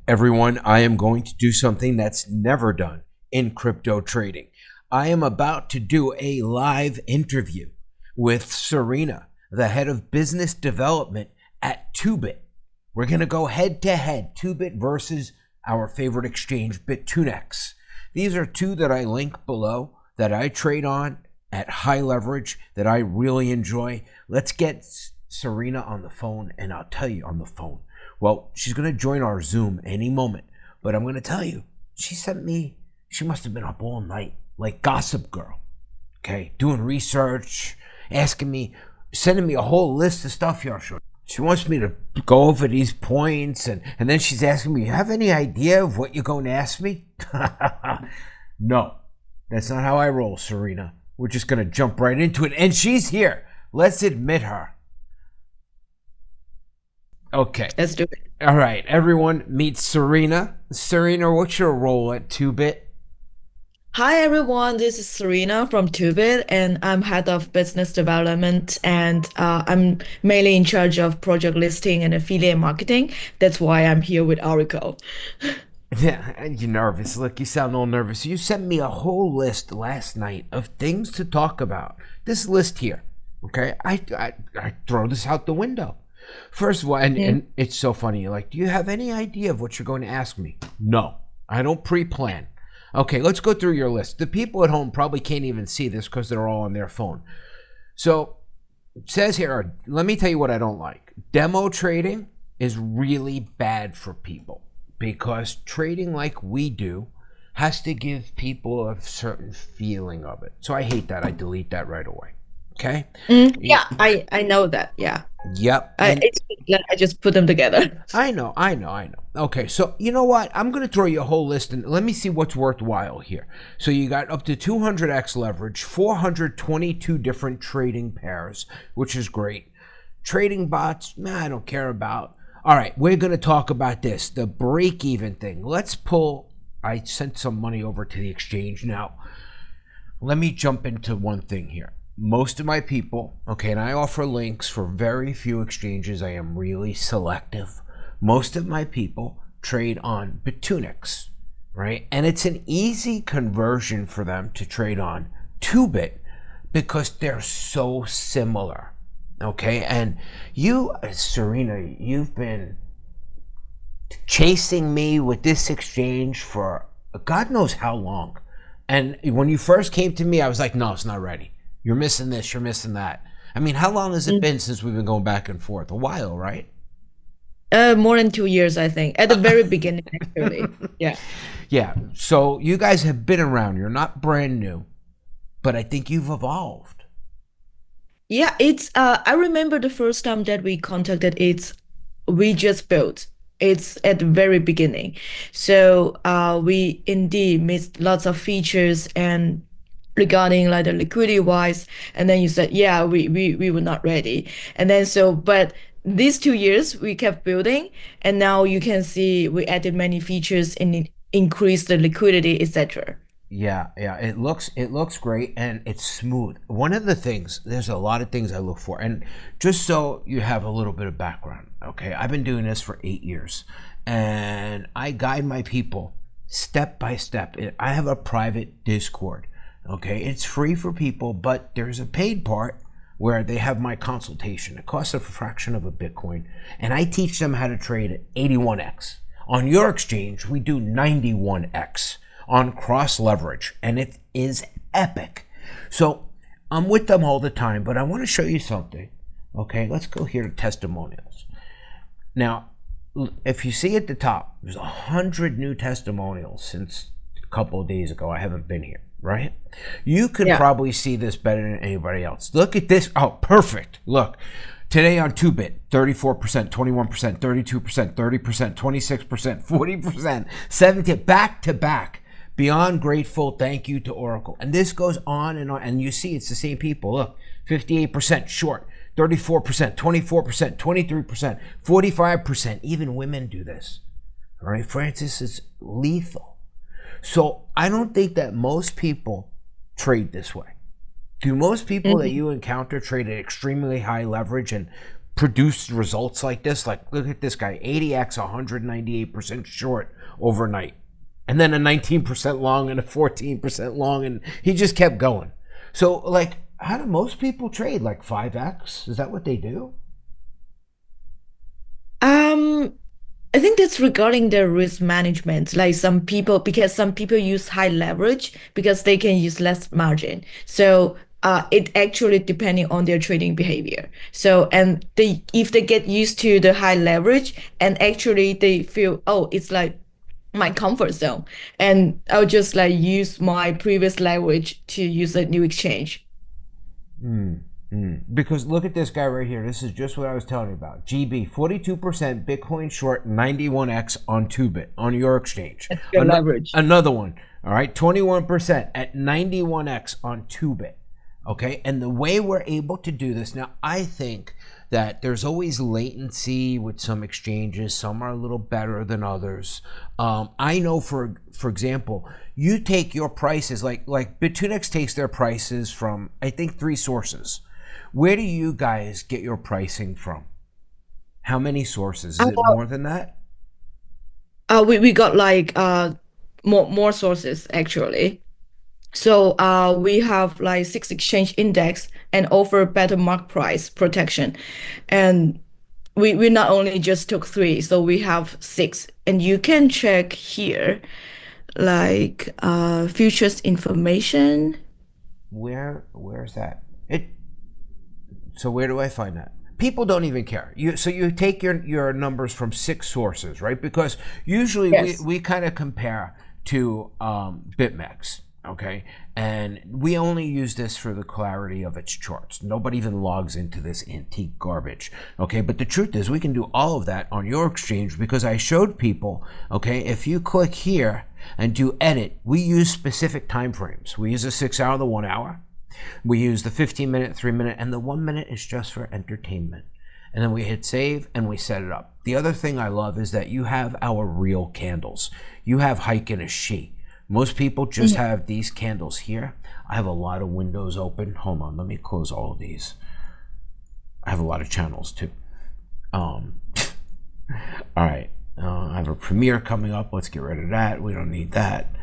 Everyone, I am going to do something that's never done in crypto trading. I am about to do a live interview with Serena, the head of business development at Toobit. We're going to go head to head, Toobit versus our favorite exchange, Bitunex. These are two that I link below that I trade on at high leverage that I really enjoy. Let's get Serena on the phone, and I'll tell you on the phone. Well, she's going to join our Zoom any moment, but I'm going to tell you, she must have been up all night, like Gossip Girl, okay, doing research, asking me, sending me a whole list of stuff here. She wants me to go over these points, and then she's asking me, you have any idea of what you're going to ask me? No, that's not how I roll, Serena. We're just going to jump right into it, and she's here. Let's admit her. Okay. Let's do it. All right, everyone, meet Serena. Serena, what's your role at Toobit? Hi, everyone. This is Serena from Toobit, and I'm head of business development, and I'm mainly in charge of project listing and affiliate marketing. That's why I'm here with Oracle. Yeah, you're nervous. Look, you sound all nervous. You sent me a whole list last night of things to talk about. This list here, okay? I throw this out the window. First of all, and it's so funny. You're like, do you have any idea of what you're going to ask me? No, I don't pre-plan. Okay, let's go through your list. The people at home probably can't even see this because they're all on their phone. So it says here, let me tell you what I don't like. Demo trading is really bad for people because trading like we do has to give people a certain feeling of it. So I hate that. I delete that right away. Okay? Yeah, I know that. Yeah. Yep. I just put them together. I know. Okay, so you know what? I'm going to throw you a whole list, and let me see what's worthwhile here. So you got up to 200x leverage, 422 different trading pairs, which is great. Trading bots, I don't care about. All right, we're going to talk about this, the break-even thing. I sent some money over to the exchange. Now, let me jump into one thing here. Most of my people, okay, and I offer links for very few exchanges. I am really selective. Most of my people trade on Bitunex, right? And it's an easy conversion for them to trade on Toobit because they're so similar, okay? And you, Serena, you've been chasing me with this exchange for God knows how long. And when you first came to me, I was like, no, it's not ready. You're missing this, you're missing that. I mean, how long has it been since we've been going back and forth? A while, right? More than 2 years, I think. At the very beginning, actually. Yeah. Yeah. So you guys have been around. You're not brand new, but I think you've evolved. Yeah, I remember the first time that we contacted, we just built. It's at the very beginning. So we indeed missed lots of features and regarding like the liquidity wise, and then you said we were not ready, and then but these 2 years we kept building, and now you can see we added many features and it increased the liquidity, etc. Yeah, it looks great and it's smooth. One of the things, there's a lot of things I look for, and just so you have a little bit of background, okay, I've been doing this for 8 years and I guide my people step by step. I have a private Discord. Okay, it's free for people, but there's a paid part where they have my consultation. It costs a fraction of a Bitcoin, and I teach them how to trade at 81x. On your exchange, we do 91x on cross leverage, and it is epic. So I'm with them all the time, but I want to show you something. Okay, let's go here to testimonials. Now, if you see at the top, there's 100 new testimonials since a couple of days ago. I haven't been here. Right? You could probably see this better than anybody else. Look at this. Oh, perfect. Look. Today on Toobit, 34%, 21%, 32%, 30%, 26%, 40%, 70%, back to back. Beyond grateful. Thank you to Oracle. And this goes on. And you see it's the same people. Look, 58% short, 34%, 24%, 23%, 45%. Even women do this. All right? Francis is lethal. So I don't think that most people trade this way. Do most people that you encounter trade at extremely high leverage and produce results like this. Like, look at this guy, 80x, 198% short overnight, and then a 19% long and a 14% long, and he just kept going. So, like, how do most people trade? Like 5x? Is that what they do? Um, I think that's regarding the risk management. Like some people, because some people use high leverage because they can use less margin. So it actually depending on their trading behavior. So and they if they get used to the high leverage and actually they feel, oh, it's like my comfort zone, and I'll just like use my previous leverage to use a new exchange. Mm, Because look at this guy right here. This is just what I was telling you about. GB, 42% Bitcoin short, 91x on Toobit, on your exchange. That's your leverage. Another one, all right, 21% at 91x on Toobit. Okay, and the way we're able to do this now, I think that there's always latency with some exchanges. Some are a little better than others. I know, for example, you take your prices like Bitfinex takes their prices from, I think, 3 sources. Where do you guys get your pricing from? How many sources? Is it more than that? We got like more sources actually. So we have like 6 exchange index and offer better mark price protection. And we not only just took three, so we have six. And you can check here like futures information. Where's that? So where do I find that? People don't even care. So you take your numbers from 6 sources, right? Because usually Yes. we kind of compare to BitMEX, okay? And we only use this for the clarity of its charts. Nobody even logs into this antique garbage, okay? But the truth is we can do all of that on your exchange because I showed people, okay, if you click here and do edit, we use specific time frames. We use the 6 hour, the 1 hour. We use the 15-minute, 3 minute, and the 1 minute is just for entertainment. And then we hit save and we set it up. The other thing I love is that you have our real candles. You have Hike and a She. Most people just have these candles here. I have a lot of windows open. Hold on, let me close all of these. I have a lot of channels too. All right, I have a premiere coming up. Let's get rid of that. We don't need that.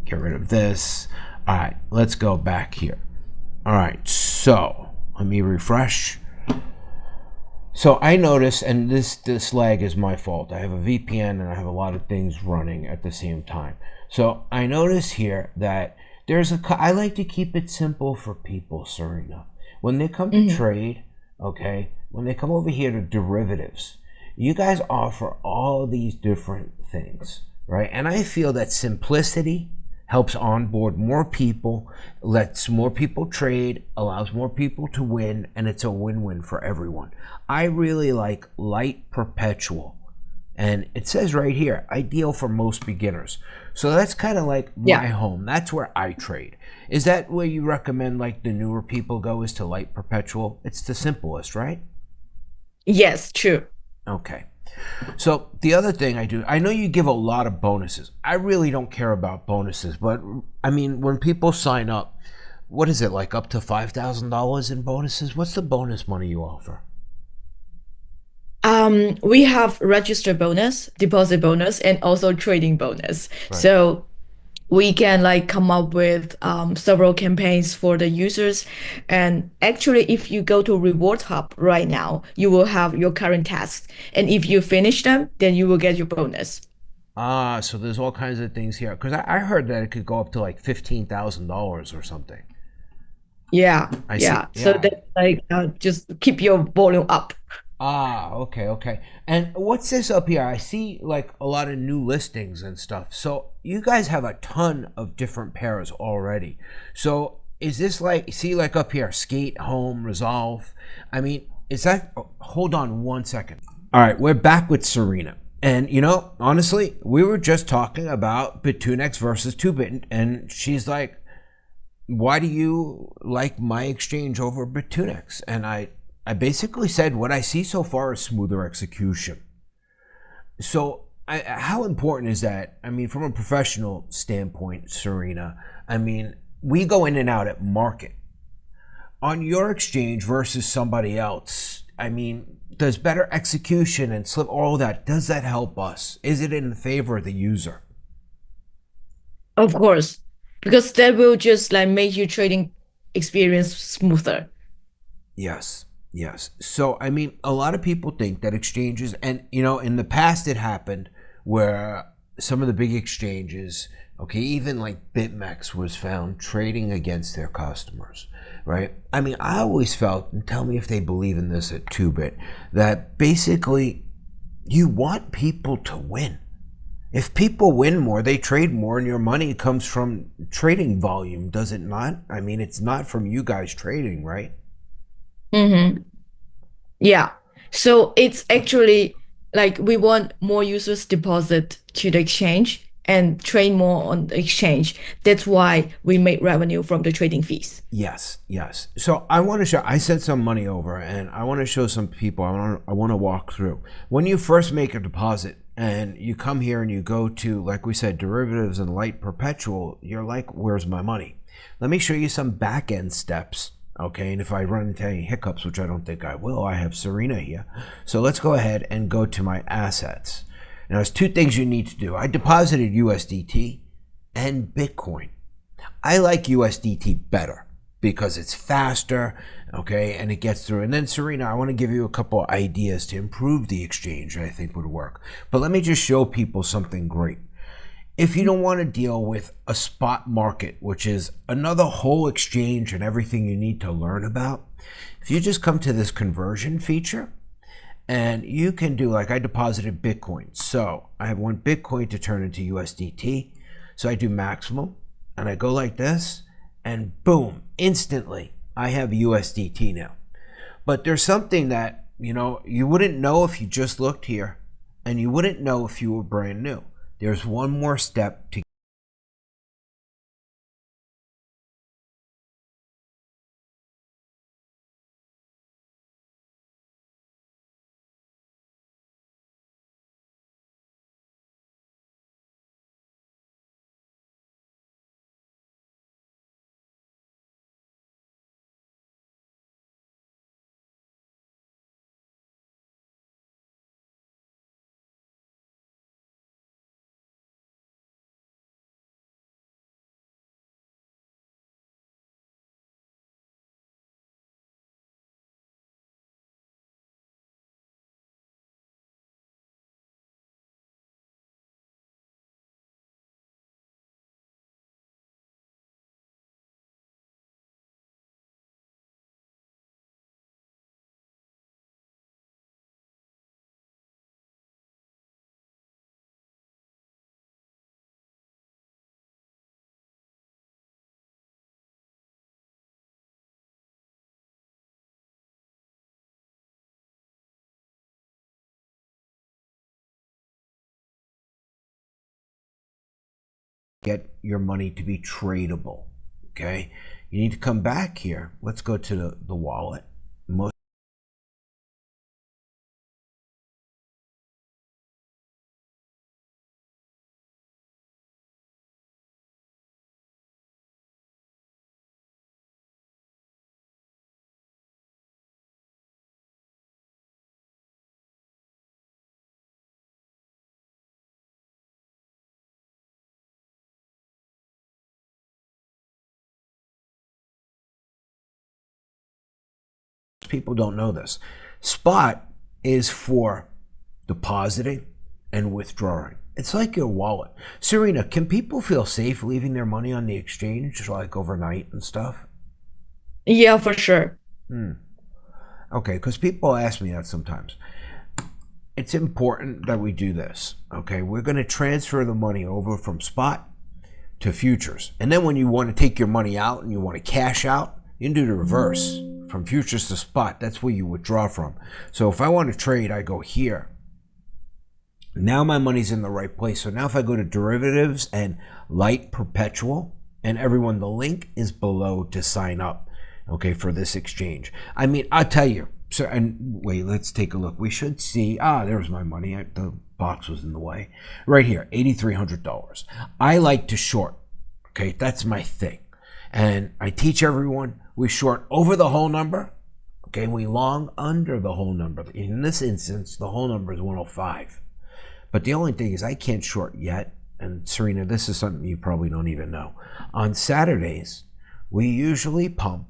Get rid of this. All right, let's go back here. All right, so let me refresh. So I notice, and this lag is my fault. I have a VPN and I have a lot of things running at the same time. So I notice here that I like to keep it simple for people, Serena. When they come to trade, okay, when they come over here to derivatives, you guys offer all these different things, right? And I feel that simplicity helps onboard more people, lets more people trade, allows more people to win, and it's a win-win for everyone. I really like light perpetual. And it says right here, ideal for most beginners. So that's kind of like my home. That's where I trade. Is that where you recommend like the newer people go, is to light perpetual? It's the simplest, right? Yes, true. Okay. So the other thing I do, I know you give a lot of bonuses. I really don't care about bonuses, but I mean, when people sign up, what is it, like up to $5,000 in bonuses? What's the bonus money you offer? We have register bonus, deposit bonus, and also trading bonus. Right. So we can like come up with several campaigns for the users. And actually, if you go to Reward Hub right now, you will have your current tasks. And if you finish them, then you will get your bonus. So there's all kinds of things here. Because I heard that it could go up to like $15,000 or something. Yeah, I see. yeah. So Yeah. that like just keep your volume up. Okay. And what's this up here? I see like a lot of new listings and stuff. So you guys have a ton of different pairs already. So is this like, see like up here, skate, home, resolve? I mean, is that, hold on 1 second. All right, we're back with Serena. And you know, honestly, we were just talking about Bitfinex versus Toobit, and she's like, why do you like my exchange over Bitfinex? And I basically said what I see so far is smoother execution. So how important is that? I mean, from a professional standpoint, Serena, I mean, we go in and out at market. On your exchange versus somebody else, I mean, does better execution and slip all that, does that help us? Is it in favor of the user? Of course, because that will just like make your trading experience smoother. Yes, yes. So, I mean, a lot of people think that exchanges, and in the past it happened where some of the big exchanges, okay, even like BitMEX was found trading against their customers, right? I mean, I always felt, and tell me if they believe in this at Toobit, that basically you want people to win. If people win more, they trade more, and your money comes from trading volume, does it not? I mean, it's not from you guys trading, right? Mm-hmm. Yeah. So it's actually like we want more users deposit to the exchange and trade more on the exchange. That's why we make revenue from the trading fees. Yes, yes. So I want to show. I sent some money over, and I want to show some people. I want to walk through. When you first make a deposit, and you come here and you go to, like we said, derivatives and light perpetual, you're like, "Where's my money?" Let me show you some back end steps. Okay, and if I run into any hiccups, which I don't think I will, I have Serena here. So let's go ahead and go to my assets. Now, there's two things you need to do. I deposited USDT and Bitcoin. I like USDT better because it's faster, okay, and it gets through. And then, Serena, I want to give you a couple ideas to improve the exchange that I think would work. But let me just show people something great. If you don't want to deal with a spot market, which is another whole exchange and everything you need to learn about, if you just come to this conversion feature, and you can do, like I deposited Bitcoin. So I want Bitcoin to turn into USDT. So I do maximum, and I go like this, and boom, instantly I have USDT now. But there's something that, you wouldn't know if you just looked here, and you wouldn't know if you were brand new. There's one more step to get your money to be tradable, okay? You need to come back here. Let's go to the wallet. Most people don't know this. Spot is for depositing and withdrawing. It's like your wallet. Serena, can people feel safe leaving their money on the exchange, like overnight and stuff? Yeah, for sure. Okay, because people ask me that sometimes. It's important that we do this. Okay, we're going to transfer the money over from spot to futures. And then when you want to take your money out and you want to cash out, you can do the reverse from futures to spot. That's where you withdraw from. So if I want to trade, I go here. Now my money's in the right place. So now if I go to derivatives and light perpetual, and everyone, the link is below to sign up, okay, for this exchange. I mean, I'll tell you. So, and wait, let's take a look. We should see, there's my money. The box was in the way. Right here, $8,300. I like to short, okay? That's my thing. And I teach everyone, we short over the whole number, Okay, we long under the whole number. In this instance, the whole number is 105. But the only thing is, I can't short yet. And Serena, this is something you probably don't even know. On Saturdays, we usually pump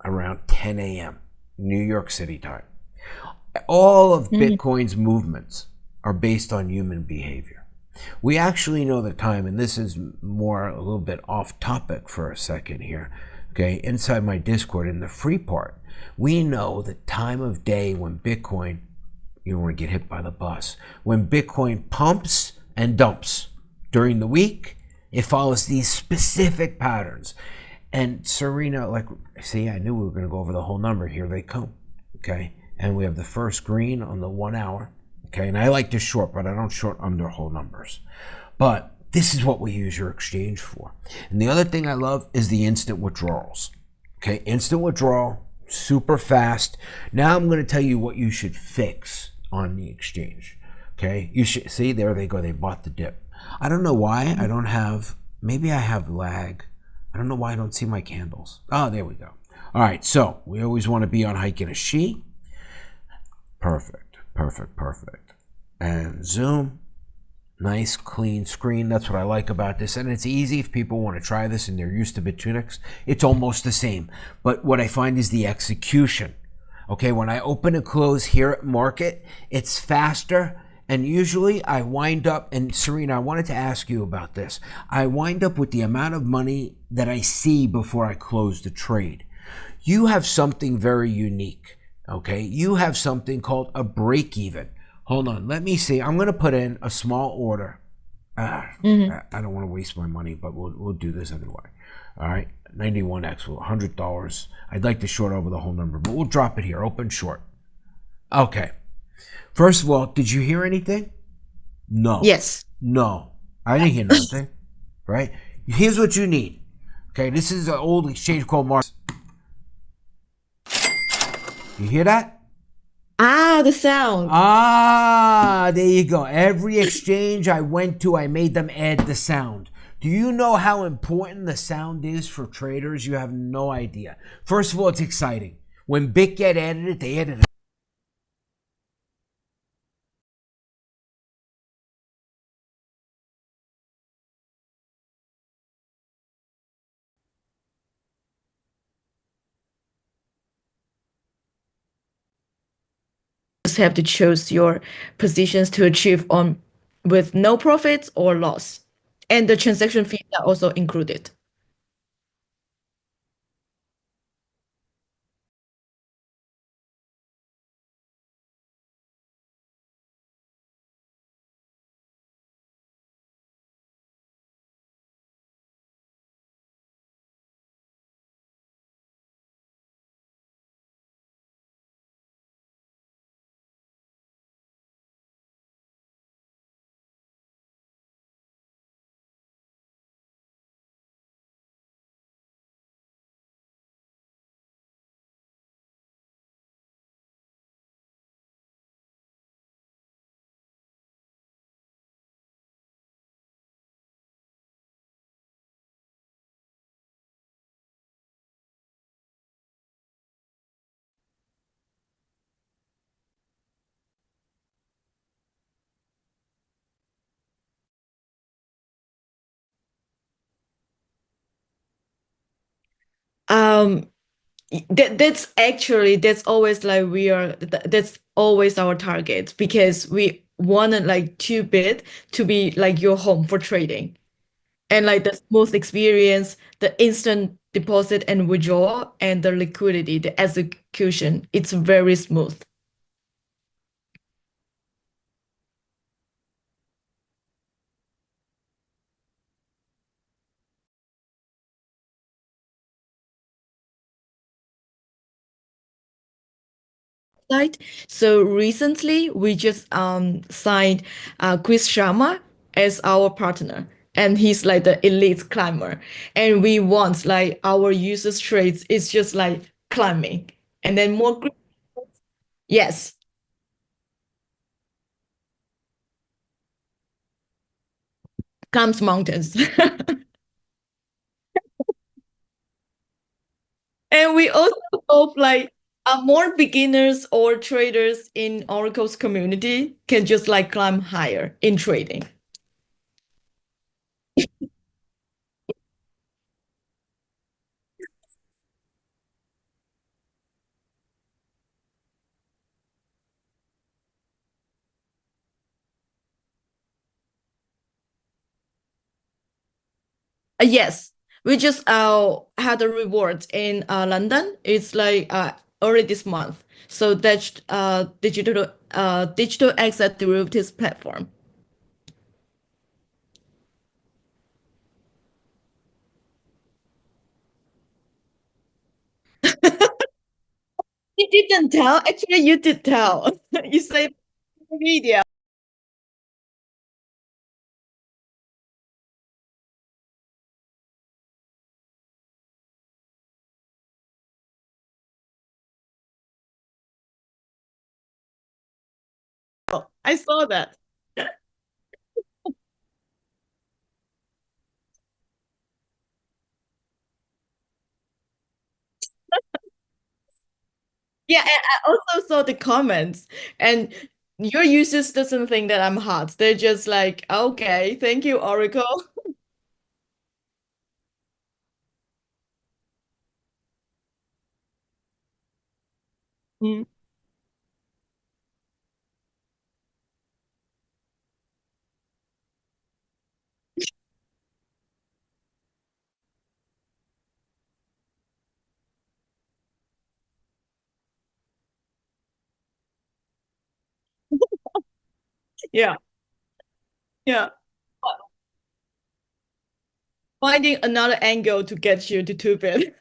around 10 a.m. New York City time. All of Mhm. Bitcoin's movements are based on human behavior. We actually know the time, and this is more a little bit off topic for a second here. Okay, inside my Discord in the free part, we know the time of day when Bitcoin, you don't want to get hit by the bus, when Bitcoin pumps and dumps during the week. It follows these specific patterns. And Serena, like, see, I knew we were going to go over the whole number. Here they come. Okay, and we have the first green on the 1 hour. Okay, and I like to short, but I don't short under whole numbers. But this is what we use your exchange for. And the other thing I love is the instant withdrawals. Okay, instant withdrawal, super fast. Now I'm going to tell you what you should fix on the exchange. Okay, you should see, there they go. They bought the dip. I don't know why I don't have, maybe I have lag. I don't know why I don't see my candles. Oh, there we go. All right, so we always want to be on Hike and a She. Perfect, perfect, perfect. And zoom. Nice clean screen. That's what I like about this. And it's easy if people want to try this and they're used to Bitunix. It's almost the same. But what I find is the execution. Okay, when I open and close here at market, it's faster. And usually I wind up, and Serena, I wanted to ask you about this. I wind up with the amount of money that I see before I close the trade. You have something very unique. Okay, you have something called a break even. Hold on, let me see. I'm going to put in a small order. Mhm. I don't want to waste my money, but we'll do this anyway. All right, 91x, $100. I'd like to short over the whole number, but we'll drop it here. Open short. Okay. First of all, did you hear anything? No. Yes. No. I didn't hear nothing. Right? Here's what you need. Okay, this is an old exchange called Mars. You hear that? Ah, the sound. Ah, there you go. Every exchange I went to, I made them add the sound. Do you know how important the sound is for traders? You have no idea. First of all, it's exciting. When BitGet added it, they added it. Just have to choose your positions to achieve on with no profits or loss. And the transaction fees are also included. Um, that's always like that's always our target because we wanted like Toobit to be like your home for trading and like the smooth experience, the instant deposit and withdrawal, and the liquidity, the execution. It's very smooth. Right? So recently we just signed Chris Sharma as our partner, and he's like the elite climber. And we want like our users trades is just like climbing, and then yes, comes mountains. And we also hope like More beginners or traders in Oracle's community can just like climb higher in trading. Yes, we just had a reward in London. It's like early this month. So that's digital asset derivatives platform. You didn't tell. Actually, you did tell. You said media. I saw that. Yeah, and I also saw the comments, and your users doesn't think that I'm hot. They're just like, okay, thank you, Oracle. Mm. Yeah, yeah. Finding another angle to get you to Toobit.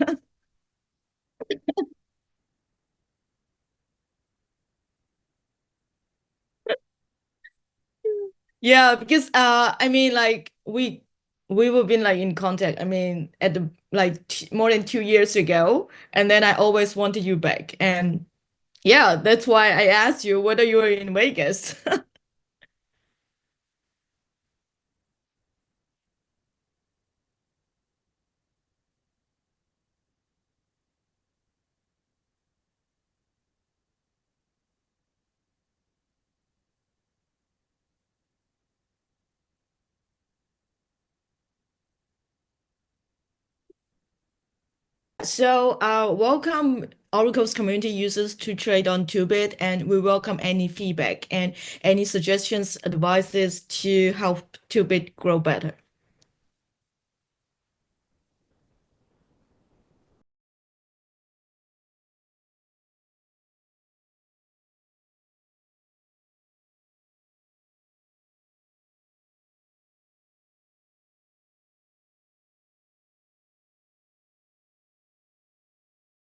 Yeah, because I mean like we were been like in contact. I mean at the like t more than 2 years ago, and then I always wanted you back. And yeah, that's why I asked you whether you were in Vegas. So, welcome Oracle's community users to trade on Toobit, and we welcome any feedback and any suggestions, advices to help Toobit grow better.